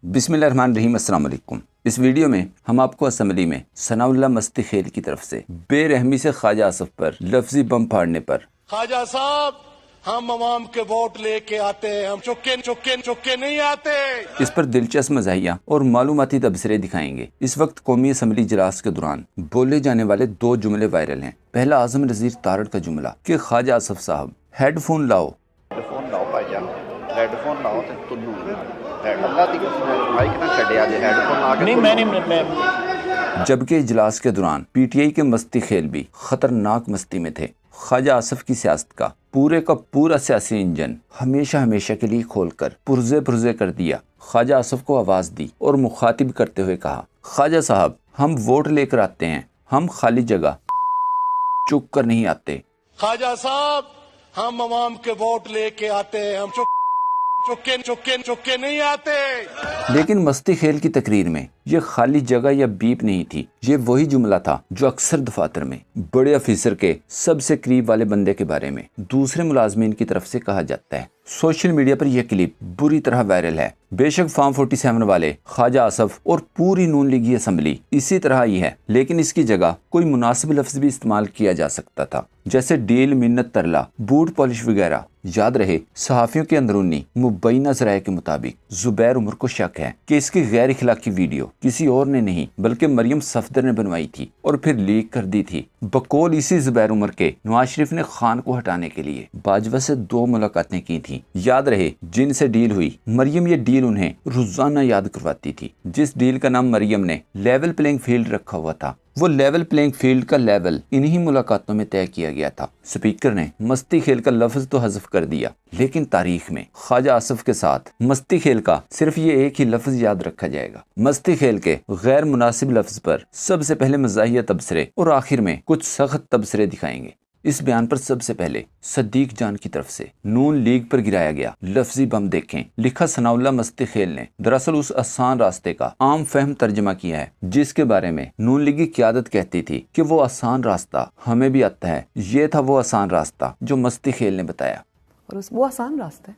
बिस्मिल्लाहिर्रहमानिर्रहीम। अस्सलाम वालेकुम। इस वीडियो में हम आपको असम्बली में सनाउल्लाह मस्ती खेल की तरफ से बेरहमी से ख्वाजा आसफ पर लफ्जी बम फाड़ने पर ख्वाजा साहब हम अवाम के वोट लेके आते हैं, हम चुक्के नहीं आते। इस पर दिलचस्प मज़ाहिया और मालूमाती तबसरे दिखाएंगे। इस वक्त कौमी असम्बली इजलास के दौरान बोले जाने वाले दो जुमले वायरल हैं। पहला आज़म नज़ीर तारड़ का जुमला कि ख्वाजा आसफ साहब हेडफोन लाओ। हेडफोन लाओ भाईजान, हेडफोन लाओ ते तुन्नू अल्लाह दी कसम माइक ना छड्डिया जे हेडफोन ला के नहीं। जबकि इजलास के दौरान पीटीआई के मस्ती खेल भी खतरनाक मस्ती में थे। ख्वाजा आसफ की सियासत का पूरा सियासी इंजन हमेशा के लिए खोलकर पुर्जे कर दिया। ख्वाजा आसफ को आवाज दी और मुखातिब करते हुए कहा, ख्वाजा साहब हम वोट लेकर आते हैं, हम खाली जगह चुक कर नहीं आते। ख्वाजा साहब हम अवाम के वोट लेके आते हैं, हम चुक्के नहीं आते। लेकिन मस्ती खेल की तकरीर में ये खाली जगह या बीप नहीं थी, ये वही जुमला था जो अक्सर दफातर में बड़े अफीसर के सबसे करीब वाले बंदे के बारे में दूसरे मुलाजमीन की तरफ से कहा जाता है। सोशल मीडिया पर यह क्लिप बुरी तरह वायरल है। बेशक फार्म 47 वाले ख्वाजा आसफ और पूरी नून लीगी असम्बली इसी तरह ही है, लेकिन इसकी जगह कोई मुनासिब लफ्ज भी इस्तेमाल किया जा सकता था, जैसे डील, मिन्नत, तरला, बूट पॉलिश वगैरह। याद रहे सहाफियों के अंदरूनी मुबैना ज़राए के मुताबिक जुबैर उमर को शक है कि इसकी गैर इखलाकी वीडियो किसी और ने नहीं बल्कि मरियम सफदर ने बनवाई थी और फिर लीक कर दी थी। बकौल इसी जुबैर उमर के नवाज शरीफ ने खान को हटाने के लिए बाजवा से 2 मुलाकातें की थी। याद रहे जिनसे डील हुई, मरियम ये डील उन्हें रोजाना याद करवाती थी। जिस डील का नाम मरियम ने लेवल प्लेइंग फील्ड रखा हुआ था, वो लेवल प्लेइंग फील्ड का लेवल इन्हीं मुलाकातों में तय किया गया था। स्पीकर ने मस्ती खेल का लफ्ज तो हज़फ कर दिया, लेकिन तारीख में ख्वाजा आसफ के साथ मस्ती खेल का सिर्फ ये एक ही लफ्ज याद रखा जाएगा। मस्ती खेल के गैर मुनासिब लफ्ज पर सबसे पहले मज़ाहिया तबसरे और आखिर में कुछ सख्त तबसरे दिखाएंगे। इस बयान पर सबसे पहले सदीक जान की तरफ से नून लीग पर गिराया गया लफ्जी बम देखें। लिखा सनाउल्लाह मस्ती खेल ने दरअसल उस आसान रास्ते का आम फहम तर्जमा किया है जिसके बारे में नून लीगी क़यादत कहती थी कि वो आसान रास्ता हमें भी आता है। ये था वो आसान रास्ता जो मस्ती खेल ने बताया, और वो आसान रास्ता है,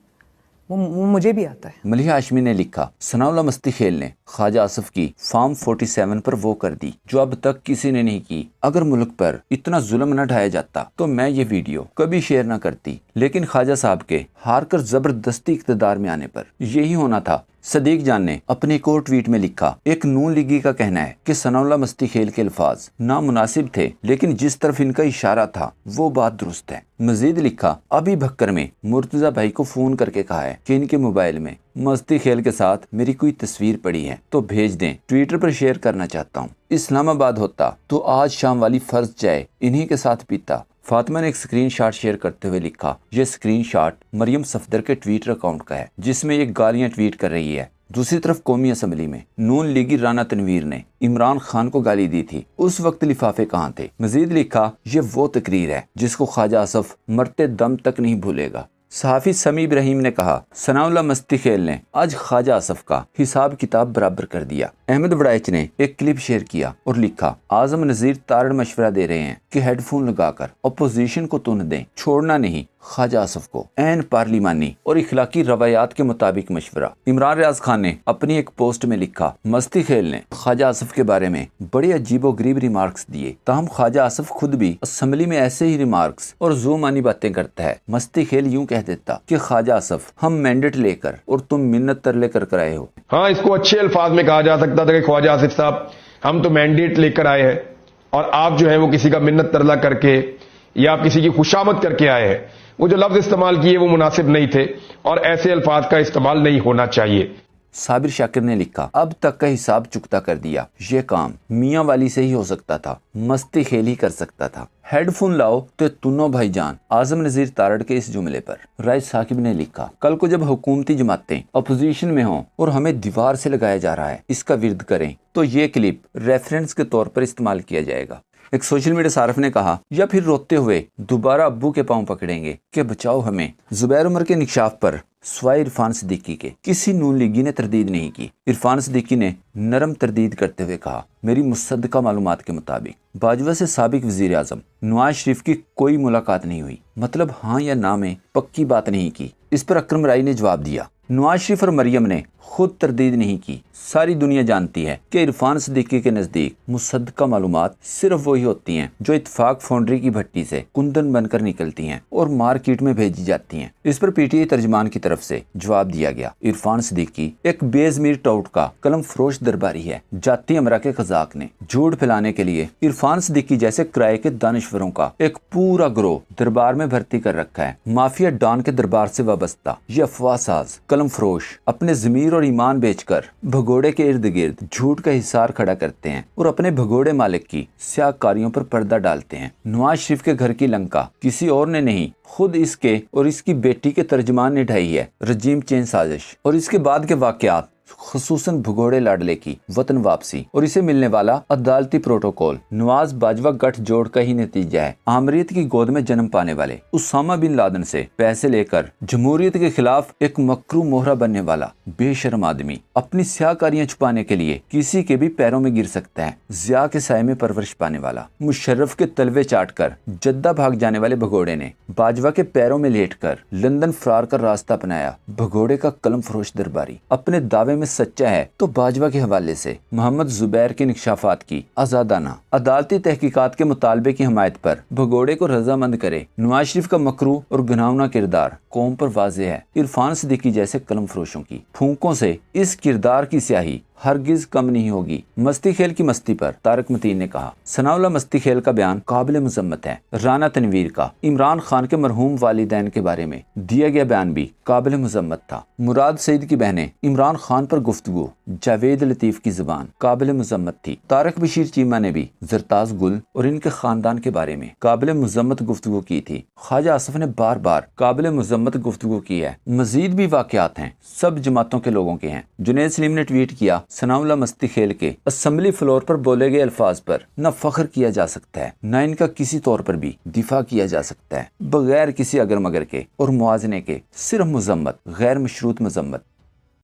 वो मुझे भी आता है। मलिहा हाशमी ने लिखा, सनाउल्लाह मस्ती खेल ने ख्वाजा आसफ की फार्म 47 पर वो कर दी जो अब तक किसी ने नहीं की। अगर मुल्क पर इतना जुल्म न ढाया जाता तो मैं ये वीडियो कभी शेयर न करती, लेकिन ख्वाजा साहब के हार कर जबरदस्ती इक़्तिदार में आने पर यही होना था। सदीक जान ने अपने एक और ट्वीट में लिखा, एक नून लीगी का कहना है कि सनाउल्लाह मस्ती खेल के अल्फाज नामुनासिब थे, लेकिन जिस तरफ इनका इशारा था वो बात दुरुस्त है। मजीद लिखा, अभी भक्कर में मुर्तजा भाई को फोन करके कहा है कि इनके मोबाइल में मस्ती खेल के साथ मेरी कोई तस्वीर पड़ी है तो भेज दें, ट्विटर पर शेयर करना चाहता हूँ। इस्लामाबाद होता तो आज शाम वाली फर्ज चाय इन्हीं के साथ पीता। फातिमा ने एक स्क्रीनशॉट शेयर करते हुए लिखा, यह स्क्रीनशॉट मरियम सफदर के ट्विटर अकाउंट का है जिसमें ये गालियां ट्वीट कर रही है। दूसरी तरफ कौमी असम्बली में नून लीगी राना तनवीर ने इमरान खान को गाली दी थी, उस वक्त लिफाफे कहाँ थे। मजीद लिखा, ये वो तकरीर है जिसको ख्वाजा आसफ मरते दम तक नहीं भूलेगा। सहाफ़ी समी इब्राहिम ने कहा, सनाउल्लाह मस्ती खेल ने आज ख्वाजा आसफ का हिसाब किताब बराबर कर दिया। अहमद वड़ाइच ने एक क्लिप शेयर किया और लिखा, आज़म नज़ीर तारड़ मशवरा दे रहे हैं कि हेडफोन लगाकर अपोजिशन को तुन दें, छोड़ना नहीं। ख्वाजा आसफ को ऐन पार्लिमानी और इखलाकी रवायात के मुताबिक मशवरा। इमरान रियाज खान ने अपनी एक पोस्ट में लिखा, मस्ती खेल ने ख्वाजा आसफ के बारे में बड़े अजीबो गरीब रिमार्क्स दिए, ताहम ख्वाजा आसफ खुद भी असम्बली में ऐसे ही रिमार्क्स और ज़ुमानी बातें करता है। मस्ती खेल यूं कह देता कि ख्वाजा आसफ हम मैंडेट लेकर और तुम मिन्नत तरले कर आए हो। हाँ, इसको अच्छे अल्फाज में कहा जा सकता था कि ख्वाजा आसिफ साहब हम तो मैंडेट लेकर आए हैं और आप जो है वो किसी का मिन्नत तरला करके या आप किसी की खुशामद करके आए हैं। वो जो लफ्ज इस्तेमाल किए वो मुनासिब नहीं थे और ऐसे अल्फाज का इस्तेमाल नहीं होना चाहिए। साबिर शाकिर ने लिखा, अब तक का हिसाब चुकता कर दिया, ये काम मियाँ वाली से ही हो सकता था, मस्ती खेल ही कर सकता था। हेडफोन लाओ तो तुनो भाईजान। आज़म नज़ीर तारड़ के इस जुमले पर राय साकिब ने लिखा, कल को जब हुकूमती जमातें अपोजिशन में हों और हमें दीवार से लगाया जा रहा है, इसका विर्द करें तो ये क्लिप रेफरेंस के तौर पर इस्तेमाल किया जाएगा। एक सोशल मीडिया सार्फ ने कहा, या फिर रोते हुए दोबारा अब्बू के पांव पकड़ेंगे कि बचाओ हमें। जुबैर उमर के निकशाफ पर स्वाय इरफान सिद्दीकी के किसी नून लीगी ने तरदीद नहीं की। इरफान सिद्दीकी ने नरम तरदीद करते हुए कहा, मेरी मुसद्दका मालूमात के मुताबिक बाजवा से साबिक वजीर आजम नवाज शरीफ की कोई मुलाकात नहीं हुई, मतलब हाँ या ना में पक्की बात नहीं की। इस पर अकरम राय ने जवाब दिया, नवाज शरीफ और मरियम ने خود تردید نہیں کی۔ ساری دنیا جانتی ہے کہ عرفان صدیقی کے نزدیک مصدقہ معلومات صرف وہی ہوتی ہیں جو اتفاق فاؤنڈری کی بھٹی سے کندن بن کر نکلتی ہیں اور مارکیٹ میں بھیجی جاتی ہیں۔ اس پر پی ٹی آئی ترجمان کی طرف سے جواب دیا گیا، عرفان صدیقی ایک بے ضمیر ٹاؤٹ کا قلم فروش درباری ہے۔ جاتی امرا کے قزاق نے جھوٹ پھیلانے کے لیے عرفان صدیقی جیسے کرائے کے دانشوروں کا ایک پورا گروہ دربار میں بھرتی کر رکھا ہے۔ مافیا ڈان کے دربار سے وابستہ یہ افواہ ساز قلم فروش اپنے ضمیر اور ایمان بیچ کر بھگوڑے کے ارد گرد جھوٹ کا حصار کھڑا کرتے ہیں اور اپنے بھگوڑے مالک کی سیاہ کاریوں پر پردہ ڈالتے ہیں۔ نواز شریف کے گھر کی لنکا کسی اور نے نہیں، خود اس کے اور اس کی بیٹی کے ترجمان نے ڈھائی ہے رجیم چینج سازش، اور اس کے بعد کے واقعات خصوصاً بھگوڑے لاڈلے کی وطن واپسی اور اسے ملنے والا عدالتی پروٹوکول نواز باجوہ گٹھ جوڑ کا ہی نتیجہ ہے۔ آمریت کی گود میں جنم پانے والے اسامہ بن لادن سے پیسے لے کر جمہوریت کے خلاف ایک مکرو موہرا بننے والا بے شرم آدمی اپنی سیاہ کاریاں چھپانے کے لیے کسی کے بھی پیروں میں گر سکتا ہے۔ ضیاء کے سائے میں پرورش پانے والا مشرف کے تلوے چاٹ کر جدہ بھاگ جانے والے بھگوڑے نے باجوہ کے پیروں میں لیٹ کر لندن فرار کا راستہ اپنایا۔ بھگوڑے کا قلم فروش درباری اپنے دعوے میں سچا ہے تو باجوہ کے حوالے سے محمد زبیر کے انکشافات کی آزادانہ عدالتی تحقیقات کے مطالبے کی حمایت پر بھگوڑے کو رضامند کرے۔ نواز شریف کا مکروہ اور گناؤنا کردار قوم پر واضح ہے۔ عرفان صدیقی جیسے قلم فروشوں کی پھونکوں سے اس کردار کی سیاہی ہرگز کم نہیں ہوگی۔ مستی کھیل کی مستی پر طارق متین نے کہا، ثناء اللہ مستی کھیل کا بیان قابل مذمت ہے۔ رانا تنویر کا عمران خان کے مرحوم والدین کے بارے میں دیا گیا بیان بھی قابل مذمت تھا۔ مراد سعید کی بہنیں عمران خان پر گفتگو جاوید لطیف کی زبان قابل مذمت تھی۔ طارق بشیر چیمہ نے بھی زرتاز گل اور ان کے خاندان کے بارے میں قابل مذمت گفتگو کی تھی۔ خواجہ آصف نے بار بار قابل مذمت گفتگو کی ہے۔ مزید بھی واقعات ہیں، سب جماعتوں کے لوگوں کے ہیں۔ جنید سلیم نے ٹویٹ کیا، ثناء اللہ مستی کھیل کے اسمبلی فلور پر بولے گئے الفاظ پر نہ فخر کیا جا سکتا ہے، نہ ان کا کسی طور پر بھی دفاع کیا جا سکتا ہے، بغیر کسی اگر مگر کے اور موازنے کے، صرف مذمت، غیر مشروط مذمت۔